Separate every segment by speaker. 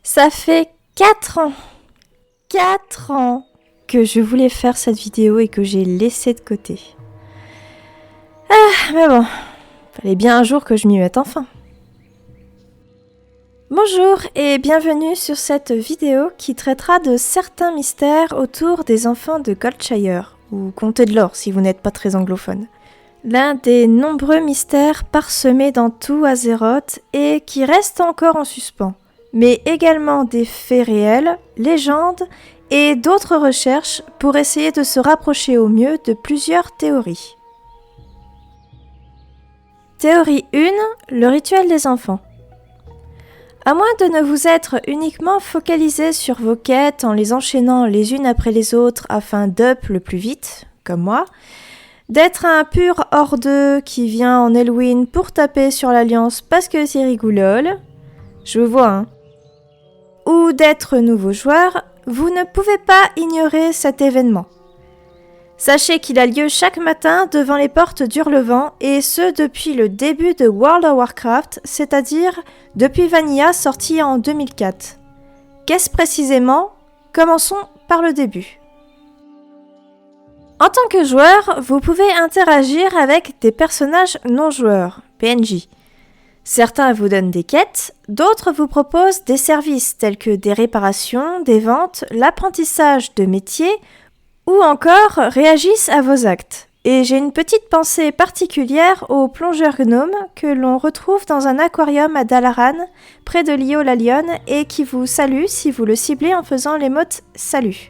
Speaker 1: Ça fait 4 ans que je voulais faire cette vidéo et que j'ai laissé de côté. Mais bon, fallait bien un jour que je m'y mette enfin. Bonjour et bienvenue sur cette vidéo qui traitera de certains mystères autour des enfants de Goldshire, ou Comté de l'Or si vous n'êtes pas très anglophone. L'un des nombreux mystères parsemés dans tout Azeroth et qui reste encore en suspens, mais également des faits réels, légendes et d'autres recherches pour essayer de se rapprocher au mieux de plusieurs théories. Théorie 1, le rituel des enfants. À moins de ne vous être uniquement focalisé sur vos quêtes en les enchaînant les unes après les autres afin d'up le plus vite, comme moi, d'être un pur hordeux qui vient en Elwyn pour taper sur l'Alliance parce que c'est rigoulol, je vous vois, hein. Ou d'être nouveau joueur, vous ne pouvez pas ignorer cet événement. Sachez qu'il a lieu chaque matin devant les portes d'Hurlevent et ce depuis le début de World of Warcraft, c'est-à-dire depuis Vanilla sorti en 2004. Qu'est-ce précisément ? Commençons par le début. En tant que joueur, vous pouvez interagir avec des personnages non joueurs, PNJ. Certains vous donnent des quêtes, d'autres vous proposent des services tels que des réparations, des ventes, l'apprentissage de métiers ou encore réagissent à vos actes. Et j'ai une petite pensée particulière au plongeur gnome que l'on retrouve dans un aquarium à Dalaran, près de Lio la Lionne, et qui vous salue si vous le ciblez en faisant l'émote « Salut ».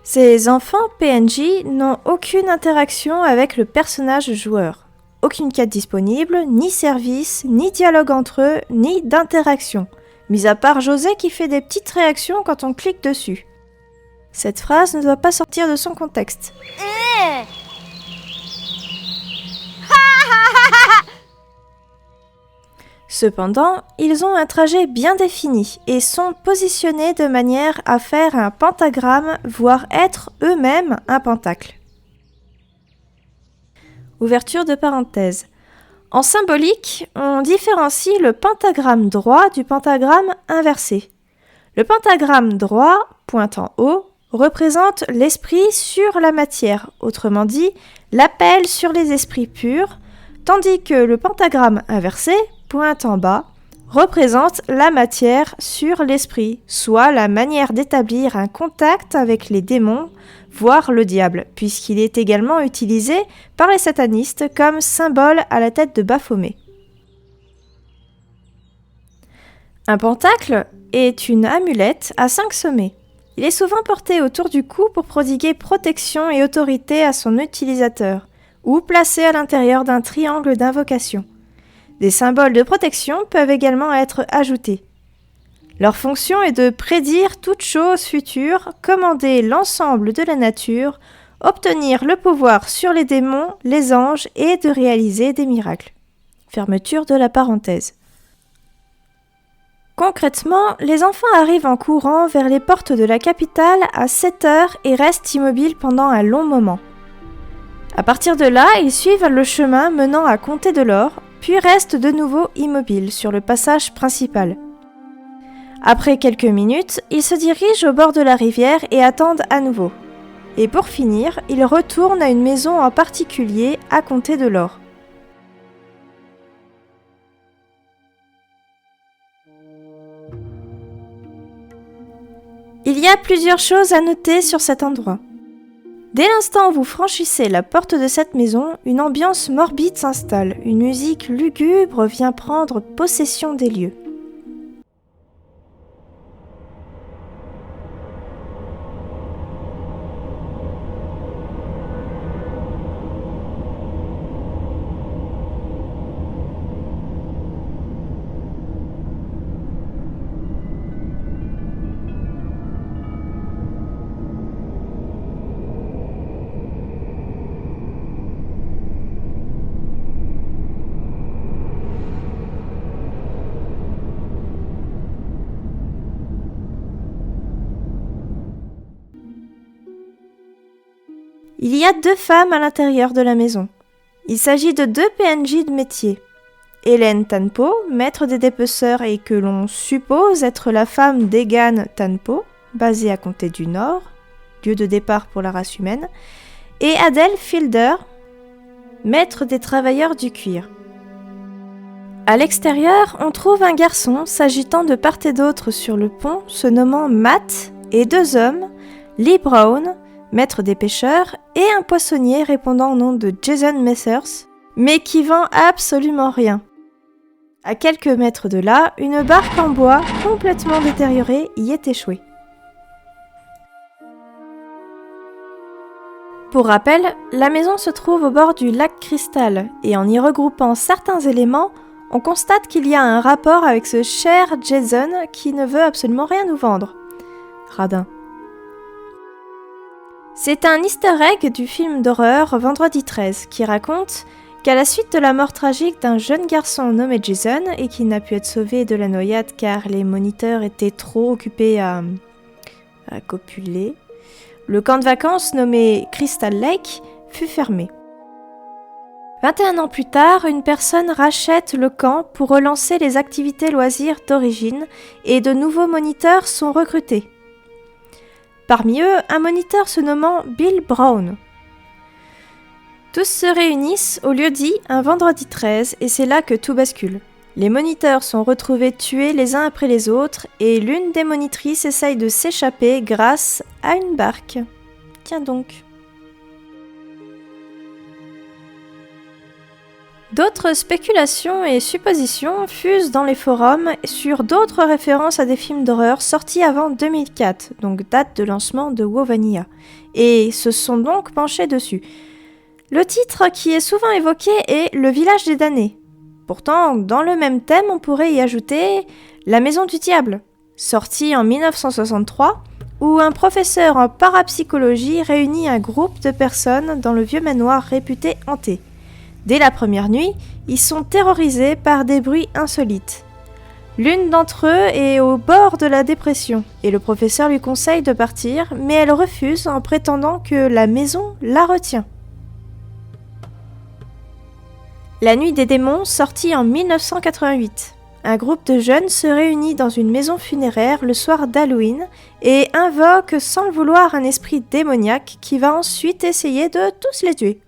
Speaker 1: Ces enfants PNJ n'ont aucune interaction avec le personnage joueur. Aucune quête disponible, ni service, ni dialogue entre eux, ni d'interaction. Mis à part José qui fait des petites réactions quand on clique dessus. Cette phrase ne doit pas sortir de son contexte. Cependant, ils ont un trajet bien défini et sont positionnés de manière à faire un pentagramme, voire être eux-mêmes un pentacle. Ouverture de parenthèse. En symbolique, on différencie le pentagramme droit du pentagramme inversé. Le pentagramme droit, pointant haut, représente l'esprit sur la matière, autrement dit, l'appel sur les esprits purs, tandis que le pentagramme inversé, pointant bas, représente la matière sur l'esprit, soit la manière d'établir un contact avec les démons, voire le diable, puisqu'il est également utilisé par les satanistes comme symbole à la tête de Baphomet. Un pentacle est une amulette à 5 sommets. Il est souvent porté autour du cou pour prodiguer protection et autorité à son utilisateur, ou placé à l'intérieur d'un triangle d'invocation. Des symboles de protection peuvent également être ajoutés. Leur fonction est de prédire toute chose future, commander l'ensemble de la nature, obtenir le pouvoir sur les démons, les anges et de réaliser des miracles. Fermeture de la parenthèse. Concrètement, les enfants arrivent en courant vers les portes de la capitale à 7 heures et restent immobiles pendant un long moment. À partir de là, ils suivent le chemin menant à Comté de l'Or, puis restent de nouveau immobiles sur le passage principal. Après quelques minutes, ils se dirigent au bord de la rivière et attendent à nouveau. Et pour finir, ils retournent à une maison en particulier à Comté de l'Or. Il y a plusieurs choses à noter sur cet endroit. Dès l'instant où vous franchissez la porte de cette maison, une ambiance morbide s'installe, une musique lugubre vient prendre possession des lieux. Il y a 2 femmes à l'intérieur de la maison. Il s'agit de 2 PNJ de métier. Hélène Tanpo, maître des dépeceurs et que l'on suppose être la femme d'Egan Tanpo, basée à Comté du Nord, lieu de départ pour la race humaine, et Adele Fielder, maître des travailleurs du cuir. À l'extérieur, on trouve un garçon s'agitant de part et d'autre sur le pont, se nommant Matt, et deux hommes, Lee Brown, maître des pêcheurs, et un poissonnier répondant au nom de Jason Messers, mais qui vend absolument rien. À quelques mètres de là, une barque en bois, complètement détériorée, y est échouée. Pour rappel, la maison se trouve au bord du lac Crystal, et en y regroupant certains éléments, on constate qu'il y a un rapport avec ce cher Jason qui ne veut absolument rien nous vendre. Radin. C'est un easter egg du film d'horreur Vendredi 13 qui raconte qu'à la suite de la mort tragique d'un jeune garçon nommé Jason et qui n'a pu être sauvé de la noyade car les moniteurs étaient trop occupés à copuler, le camp de vacances nommé Crystal Lake fut fermé. 21 ans plus tard, une personne rachète le camp pour relancer les activités loisirs d'origine et de nouveaux moniteurs sont recrutés. Parmi eux, un moniteur se nommant Bill Brown. Tous se réunissent au lieu-dit un vendredi 13 et c'est là que tout bascule. Les moniteurs sont retrouvés tués les uns après les autres et l'une des monitrices essaye de s'échapper grâce à une barque. Tiens donc. D'autres spéculations et suppositions fusent dans les forums sur d'autres références à des films d'horreur sortis avant 2004, donc date de lancement de WoW Vanilla, et se sont donc penchés dessus. Le titre qui est souvent évoqué est Le Village des damnés. Pourtant, dans le même thème, on pourrait y ajouter La Maison du Diable, sorti en 1963, où un professeur en parapsychologie réunit un groupe de personnes dans le vieux manoir réputé hanté. Dès la première nuit, ils sont terrorisés par des bruits insolites. L'une d'entre eux est au bord de la dépression et le professeur lui conseille de partir, mais elle refuse en prétendant que la maison la retient. La Nuit des démons, sorti en 1988. Un groupe de jeunes se réunit dans une maison funéraire le soir d'Halloween et invoque sans le vouloir un esprit démoniaque qui va ensuite essayer de tous les tuer.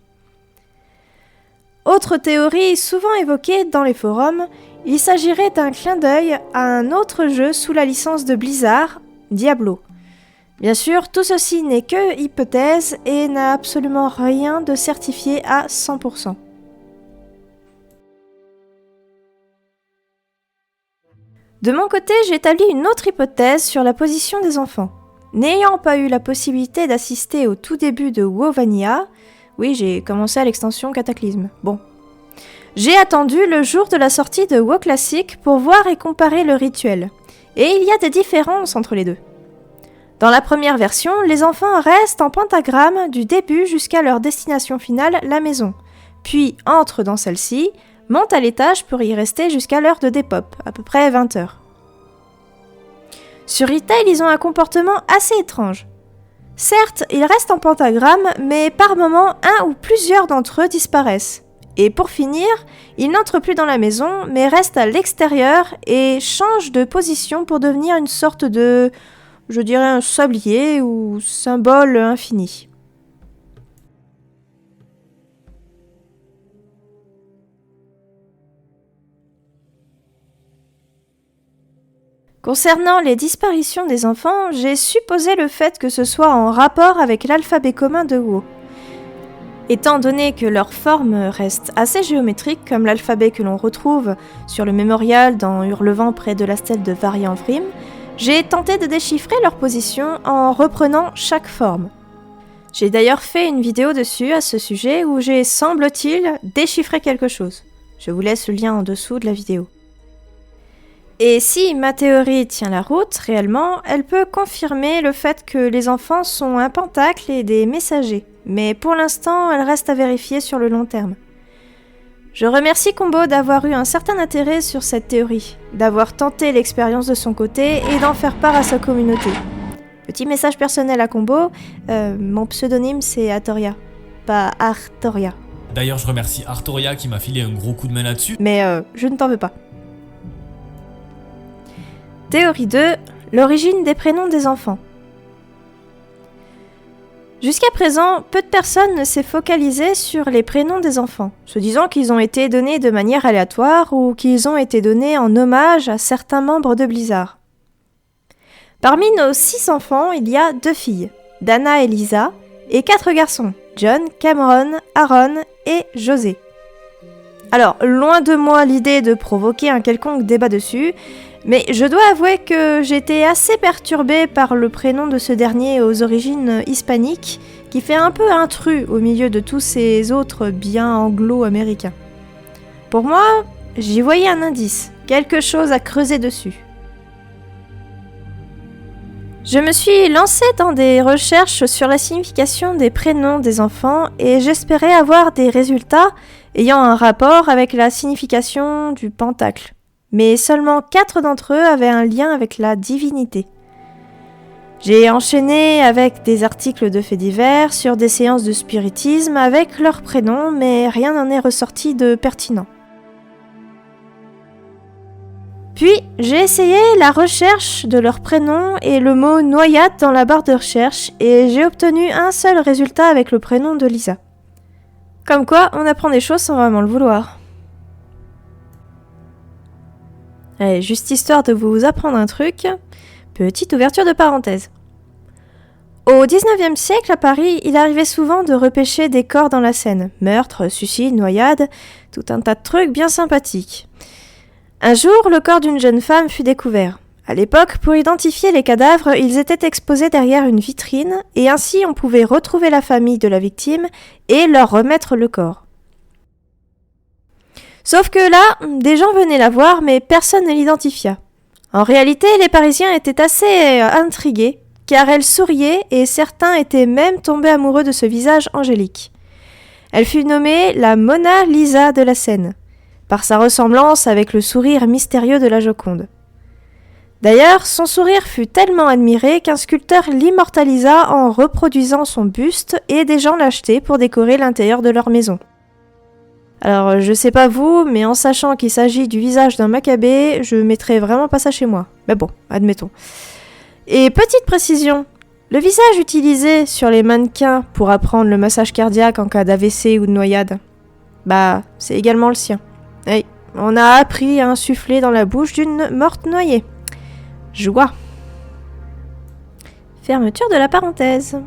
Speaker 1: Autre théorie souvent évoquée dans les forums, il s'agirait d'un clin d'œil à un autre jeu sous la licence de Blizzard, Diablo. Bien sûr, tout ceci n'est que hypothèse et n'a absolument rien de certifié à 100%. De mon côté, j'ai établi une autre hypothèse sur la position des enfants. N'ayant pas eu la possibilité d'assister au tout début de WoW Vanilla, oui, j'ai commencé à l'extension Cataclysme. Bon. J'ai attendu le jour de la sortie de WoW Classic pour voir et comparer le rituel. Et il y a des différences entre les deux. Dans la première version, les enfants restent en pentagramme du début jusqu'à leur destination finale, la maison. Puis entrent dans celle-ci, montent à l'étage pour y rester jusqu'à l'heure de dépop, à peu près 20h. Sur Retail, ils ont un comportement assez étrange. Certes, ils restent en pentagramme, mais par moments, un ou plusieurs d'entre eux disparaissent. Et pour finir, ils n'entrent plus dans la maison, mais restent à l'extérieur et changent de position pour devenir une sorte de, je dirais un sablier ou symbole infini. Concernant les disparitions des enfants, j'ai supposé le fait que ce soit en rapport avec l'alphabet commun de WoW. Étant donné que leur forme reste assez géométrique, comme l'alphabet que l'on retrouve sur le mémorial dans Hurlevent près de la stèle de Varian-Vrim, j'ai tenté de déchiffrer leur position en reprenant chaque forme. J'ai d'ailleurs fait une vidéo dessus à ce sujet où j'ai, semble-t-il, déchiffré quelque chose. Je vous laisse le lien en dessous de la vidéo. Et si ma théorie tient la route, réellement, elle peut confirmer le fait que les enfants sont un pentacle et des messagers. Mais pour l'instant, elle reste à vérifier sur le long terme. Je remercie Combo d'avoir eu un certain intérêt sur cette théorie, d'avoir tenté l'expérience de son côté et d'en faire part à sa communauté. Petit message personnel à Combo, mon pseudonyme c'est Artoria, pas Artoria,
Speaker 2: D'ailleurs, je remercie Artoria qui m'a filé un gros coup de main là-dessus.
Speaker 1: Mais je ne t'en veux pas. Théorie 2. L'origine des prénoms des enfants. Jusqu'à présent, peu de personnes ne s'est focalisé sur les prénoms des enfants, se disant qu'ils ont été donnés de manière aléatoire ou qu'ils ont été donnés en hommage à certains membres de Blizzard. Parmi nos 6 enfants, il y a 2 filles, Dana et Lisa, et 4 garçons, John, Cameron, Aaron et José. Alors, loin de moi l'idée de provoquer un quelconque débat dessus, mais je dois avouer que j'étais assez perturbée par le prénom de ce dernier aux origines hispaniques, qui fait un peu intrus au milieu de tous ces autres bien anglo-américains. Pour moi, j'y voyais un indice, quelque chose à creuser dessus. Je me suis lancée dans des recherches sur la signification des prénoms des enfants et j'espérais avoir des résultats ayant un rapport avec la signification du pentacle. Mais seulement 4 d'entre eux avaient un lien avec la divinité. J'ai enchaîné avec des articles de faits divers sur des séances de spiritisme avec leurs prénoms, mais rien n'en est ressorti de pertinent. Puis, j'ai essayé la recherche de leurs prénoms et le mot noyade dans la barre de recherche et j'ai obtenu un seul résultat avec le prénom de Lisa. Comme quoi, on apprend des choses sans vraiment le vouloir. Allez, juste histoire de vous apprendre un truc, petite ouverture de parenthèse. Au 19e siècle, à Paris, il arrivait souvent de repêcher des corps dans la Seine. Meurtres, suicides, noyades, tout un tas de trucs bien sympathiques. Un jour, le corps d'une jeune femme fut découvert. À l'époque, pour identifier les cadavres, ils étaient exposés derrière une vitrine et ainsi on pouvait retrouver la famille de la victime et leur remettre le corps. Sauf que là, des gens venaient la voir, mais personne ne l'identifia. En réalité, les Parisiens étaient assez intrigués, car elle souriait et certains étaient même tombés amoureux de ce visage angélique. Elle fut nommée la Mona Lisa de la Seine, par sa ressemblance avec le sourire mystérieux de la Joconde. D'ailleurs, son sourire fut tellement admiré qu'un sculpteur l'immortalisa en reproduisant son buste et des gens l'achetaient pour décorer l'intérieur de leur maison. Alors, je sais pas vous, mais en sachant qu'il s'agit du visage d'un Maccabée, je mettrais vraiment pas ça chez moi. Mais bon, admettons. Et petite précision, le visage utilisé sur les mannequins pour apprendre le massage cardiaque en cas d'AVC ou de noyade, bah, c'est également le sien. Oui, on a appris à insuffler dans la bouche d'une morte noyée. Joie. Fermeture de la parenthèse.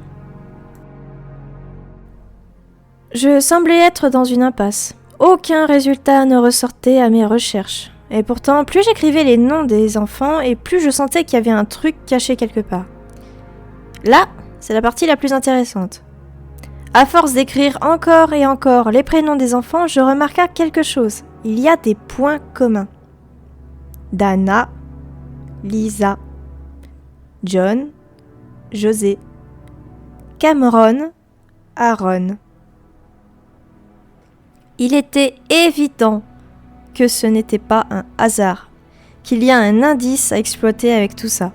Speaker 1: Je semblais être dans une impasse. Aucun résultat ne ressortait à mes recherches. Et pourtant, plus j'écrivais les noms des enfants, et plus je sentais qu'il y avait un truc caché quelque part. Là, c'est la partie la plus intéressante. À force d'écrire encore et encore les prénoms des enfants, je remarqua quelque chose. Il y a des points communs. Dana, Lisa, John, José, Cameron, Aaron. Il était évident que ce n'était pas un hasard, qu'il y a un indice à exploiter avec tout ça.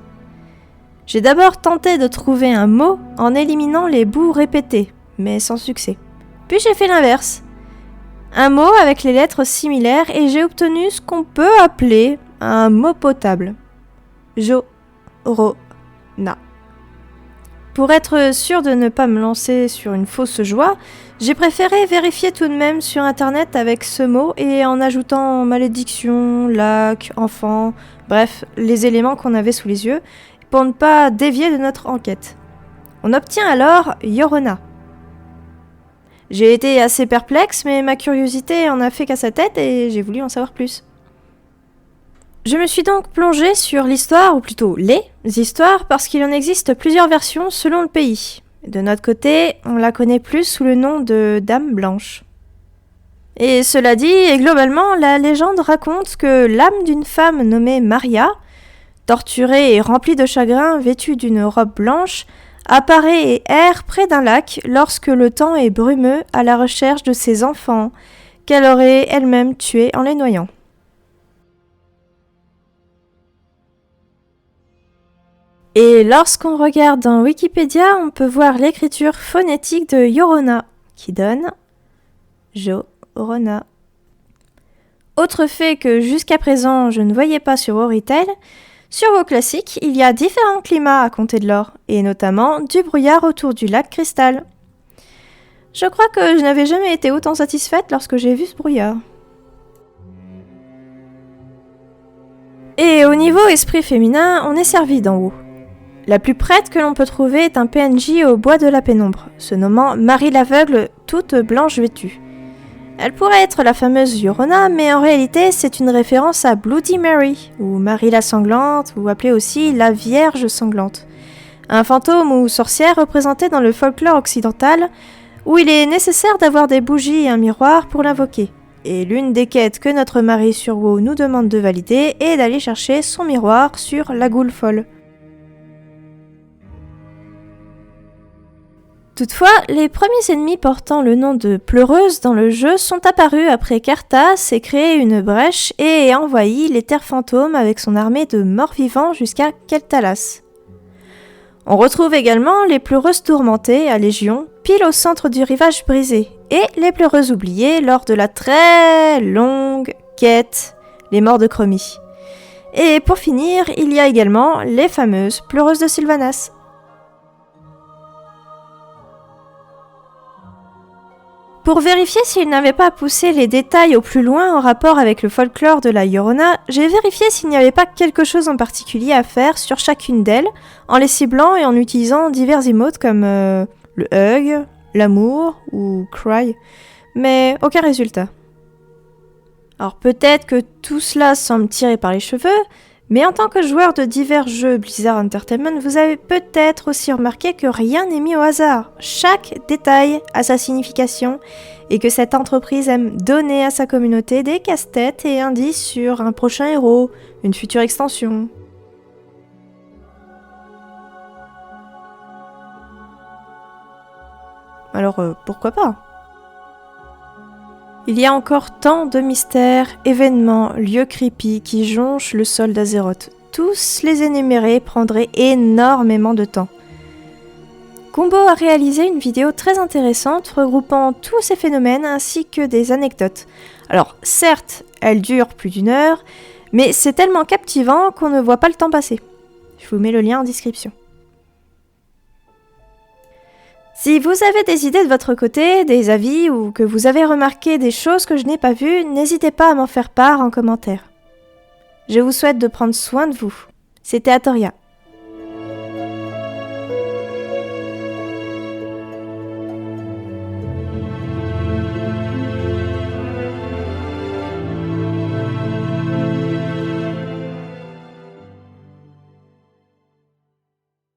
Speaker 1: J'ai d'abord tenté de trouver un mot en éliminant les bouts répétés, mais sans succès. Puis j'ai fait l'inverse. Un mot avec les lettres similaires et j'ai obtenu ce qu'on peut appeler un mot potable. Jo-ro-na. Pour être sûr de ne pas me lancer sur une fausse joie, j'ai préféré vérifier tout de même sur internet avec ce mot et en ajoutant malédiction, lac, enfant, bref, les éléments qu'on avait sous les yeux, pour ne pas dévier de notre enquête. On obtient alors Yorona. J'ai été assez perplexe, mais ma curiosité en a fait qu'à sa tête et j'ai voulu en savoir plus. Je me suis donc plongée sur l'histoire, ou plutôt les histoires, parce qu'il en existe plusieurs versions selon le pays. De notre côté, on la connaît plus sous le nom de Dame Blanche. Et cela dit, et globalement, la légende raconte que l'âme d'une femme nommée Maria, torturée et remplie de chagrin, vêtue d'une robe blanche, apparaît et erre près d'un lac lorsque le temps est brumeux à la recherche de ses enfants, qu'elle aurait elle-même tués en les noyant. Et lorsqu'on regarde dans Wikipédia, on peut voir l'écriture phonétique de Yorona, qui donne Jorona. Autre fait que jusqu'à présent je ne voyais pas sur Oritel, sur vos classiques, il y a différents climats à compter de l'or, et notamment du brouillard autour du lac Cristal. Je crois que je n'avais jamais été autant satisfaite lorsque j'ai vu ce brouillard. Et au niveau esprit féminin, on est servi d'en haut. La plus prête que l'on peut trouver est un PNJ au bois de la pénombre, se nommant Marie l'aveugle, toute blanche vêtue. Elle pourrait être la fameuse Yorona, mais en réalité c'est une référence à Bloody Mary, ou Marie la sanglante, ou appelée aussi la Vierge sanglante. Un fantôme ou sorcière représenté dans le folklore occidental, où il est nécessaire d'avoir des bougies et un miroir pour l'invoquer. Et l'une des quêtes que notre Marie sur WoW nous demande de valider est d'aller chercher son miroir sur la goule folle. Toutefois, les premiers ennemis portant le nom de pleureuse dans le jeu sont apparus après qu'Arthas ait créé une brèche et ait envahi les terres fantômes avec son armée de morts-vivants jusqu'à Keltalas. On retrouve également les pleureuses tourmentées à Légion, pile au centre du rivage brisé, et les pleureuses oubliées lors de la très longue quête, les morts de Chromie. Et pour finir, il y a également les fameuses pleureuses de Sylvanas. Pour vérifier s'il n'avait pas poussé les détails au plus loin en rapport avec le folklore de la Yorona, j'ai vérifié s'il n'y avait pas quelque chose en particulier à faire sur chacune d'elles, en les ciblant et en utilisant divers emotes comme le hug, l'amour ou cry, mais aucun résultat. Alors peut-être que tout cela semble tiré par les cheveux, mais en tant que joueur de divers jeux Blizzard Entertainment, vous avez peut-être aussi remarqué que rien n'est mis au hasard. Chaque détail a sa signification et que cette entreprise aime donner à sa communauté des casse-têtes et indices sur un prochain héros, une future extension. Alors pourquoi pas ? Il y a encore tant de mystères, événements, lieux creepy qui jonchent le sol d'Azeroth. Tous les énumérer prendrait énormément de temps. Combo a réalisé une vidéo très intéressante regroupant tous ces phénomènes ainsi que des anecdotes. Alors certes, elle dure plus d'1 heure, mais c'est tellement captivant qu'on ne voit pas le temps passer. Je vous mets le lien en description. Si vous avez des idées de votre côté, des avis ou que vous avez remarqué des choses que je n'ai pas vues, n'hésitez pas à m'en faire part en commentaire. Je vous souhaite de prendre soin de vous. C'était Atoria.